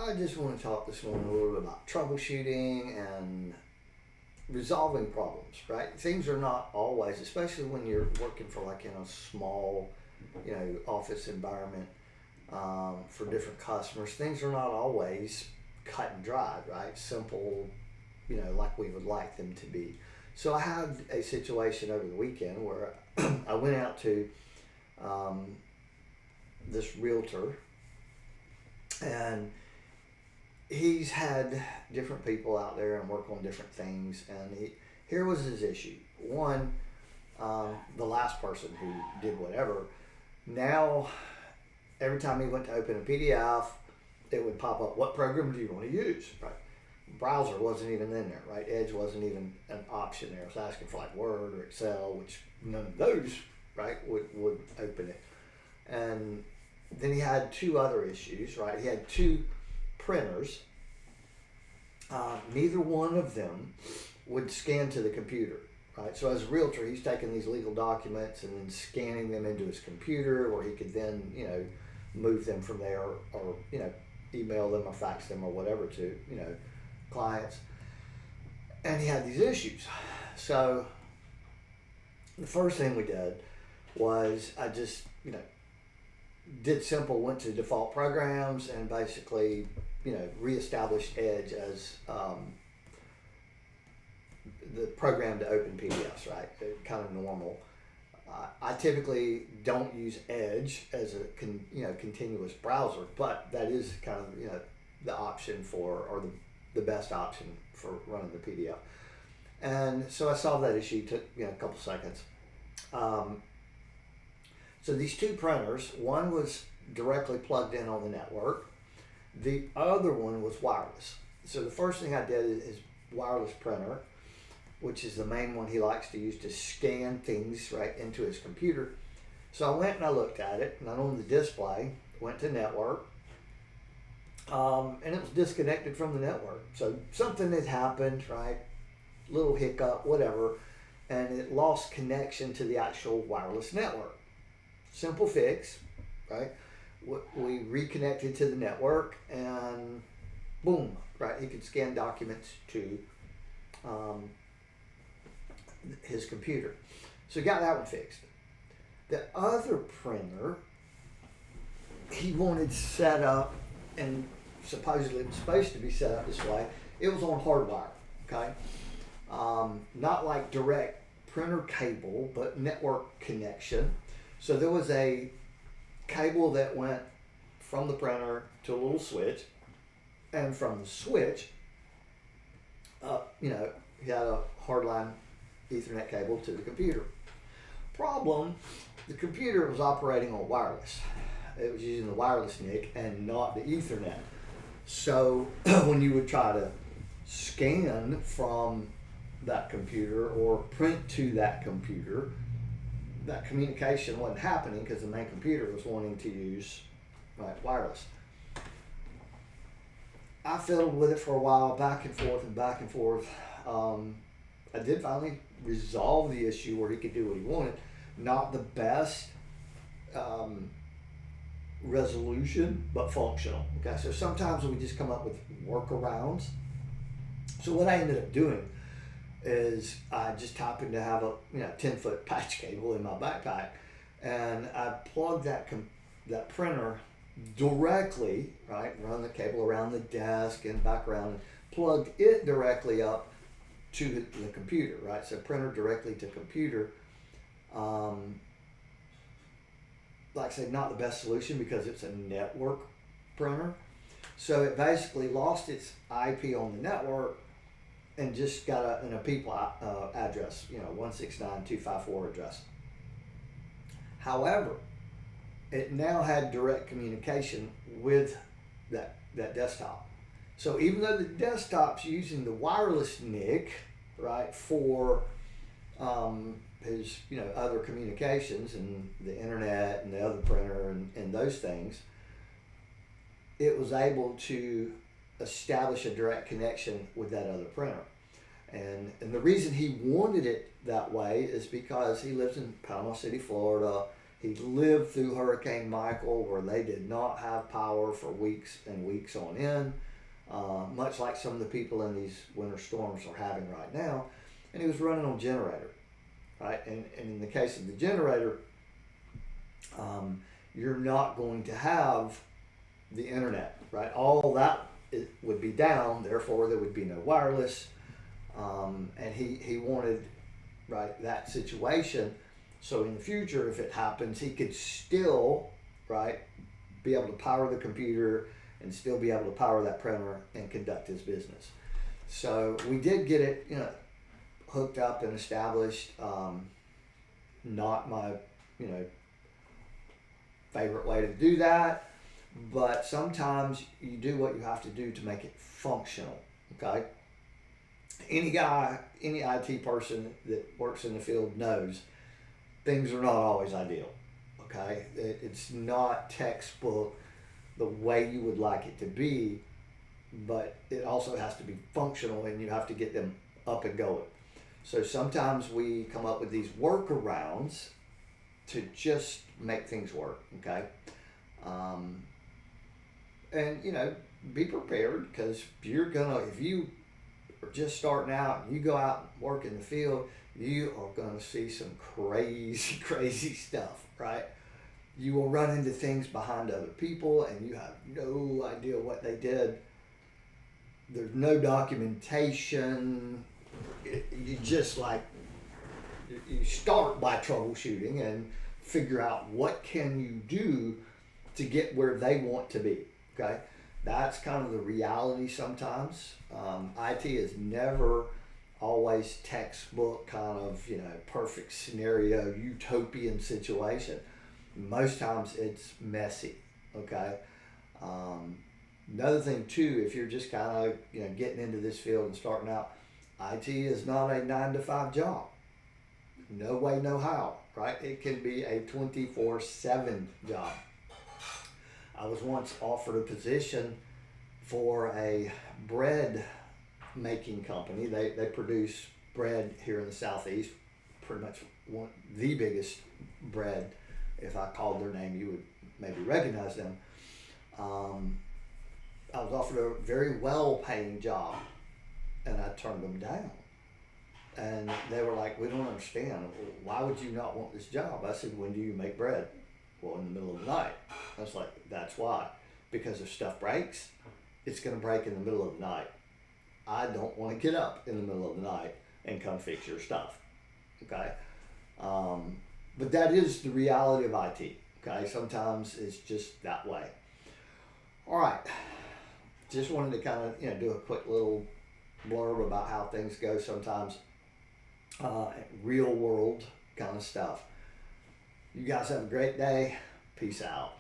I just want to talk this morning a little bit about troubleshooting and resolving problems, right? Things are not always, especially when you're working for like in a small, office environment for different customers, things are not always cut and dried, right? Simple, like we would like them to be. So I had a situation over the weekend where I went out to this realtor, and he's had different people out there and work on different things, and here was his issue. One, the last person who did whatever, now every time he went to open a PDF, it would pop up, what program do you want to use, right? Browser wasn't even in there, right? Edge wasn't even an option there. It was asking for like Word or Excel, which none of those, right, would open it. And then he had two other issues, right? He had two printers. Neither one of them would scan to the computer, right? So as a realtor, he's taking these legal documents and then scanning them into his computer, where he could then, move them from there, or email them or fax them or whatever to, clients. And he had these issues. So the first thing we did was I just, did simple, went to default programs and basically, reestablished Edge as the program to open PDFs, right? Kind of normal. I typically don't use Edge as a continuous browser, but that is kind of the option for, or the best option for running the PDF. And so I solved that issue. Took a couple seconds. So these two printers, one was directly plugged in on the network. The other one was wireless. So the first thing I did is wireless printer, which is the main one he likes to use to scan things right into his computer. So I went and I looked at it, and on the display, went to network, and it was disconnected from the network. So something had happened, right? Little hiccup, whatever, and it lost connection to the actual wireless network. Simple fix, right? We reconnected to the network, and boom, right? He could scan documents to his computer. So he got that one fixed. The other printer, he wanted set up, and supposedly it was supposed to be set up this way. It was on hardwire, okay? Not like direct printer cable, but network connection. So there was a cable that went from the printer to a little switch, and from the switch up, he had a hardline Ethernet cable to the computer. Problem, the computer was operating on wireless. It was using the wireless NIC and not the Ethernet. So when you would try to scan from that computer or print to that computer, that communication wasn't happening because the main computer was wanting to use wireless. I fiddled with it for a while, back and forth and back and forth. I did finally resolve the issue where he could do what he wanted. Not the best resolution, but functional. Okay, so sometimes we just come up with workarounds. So what I ended up doing is I just happened to have a 10-foot patch cable in my backpack, and I plugged that printer directly, right, run the cable around the desk and back around, and plugged it directly up to the computer, right? So printer directly to computer. Like I said, not the best solution because it's a network printer. So it basically lost its IP on the network and just got a people address, 169.254 address. However, it now had direct communication with that desktop. So even though the desktop's using the wireless NIC, right, for his other communications and the internet and the other printer and those things, it was able to establish a direct connection with that other printer. And the reason he wanted it that way is because he lives in Panama City, Florida. He lived through Hurricane Michael, where they did not have power for weeks and weeks on end, much like some of the people in these winter storms are having right now. And he was running on generator, right? And in the case of the generator, you're not going to have the internet, right? All that would be down, therefore there would be no wireless. And he wanted, right, that situation. So in the future, if it happens, he could still, right, be able to power the computer and still be able to power that printer and conduct his business. So we did get it, hooked up and established. Not my, favorite way to do that, but sometimes you do what you have to do to make it functional, okay? Any guy, any IT person that works in the field knows things are not always ideal, okay? It's not textbook the way you would like it to be, but it also has to be functional and you have to get them up and going. So sometimes we come up with these workarounds to just make things work, okay? And be prepared, because if you are just starting out and you go out and work in the field, you are gonna see some crazy, crazy stuff, right? You will run into things behind other people and you have no idea what they did. There's no documentation. You just you start by troubleshooting and figure out what can you do to get where they want to be, okay? That's kind of the reality sometimes. IT is never always textbook kind of, perfect scenario, utopian situation. Most times it's messy, okay? Another thing too, if you're just kind of, getting into this field and starting out, IT is not a 9-to-5 job. No way, no how, right? It can be a 24/7 job. I was once offered a position for a bread making company. They produce bread here in the Southeast, pretty much the biggest bread. If I called their name, you would maybe recognize them. I was offered a very well-paying job, and I turned them down. And they were like, "We don't understand. Why would you not want this job?" I said, "When do you make bread?" "Well, in the middle of the night." I was like, "That's why. Because if stuff breaks, it's going to break in the middle of the night. I don't want to get up in the middle of the night and come fix your stuff." Okay? But that is the reality of IT. Okay? Sometimes it's just that way. All right. Just wanted to kind of, do a quick little blurb about how things go sometimes. Real world kind of stuff. You guys have a great day. Peace out.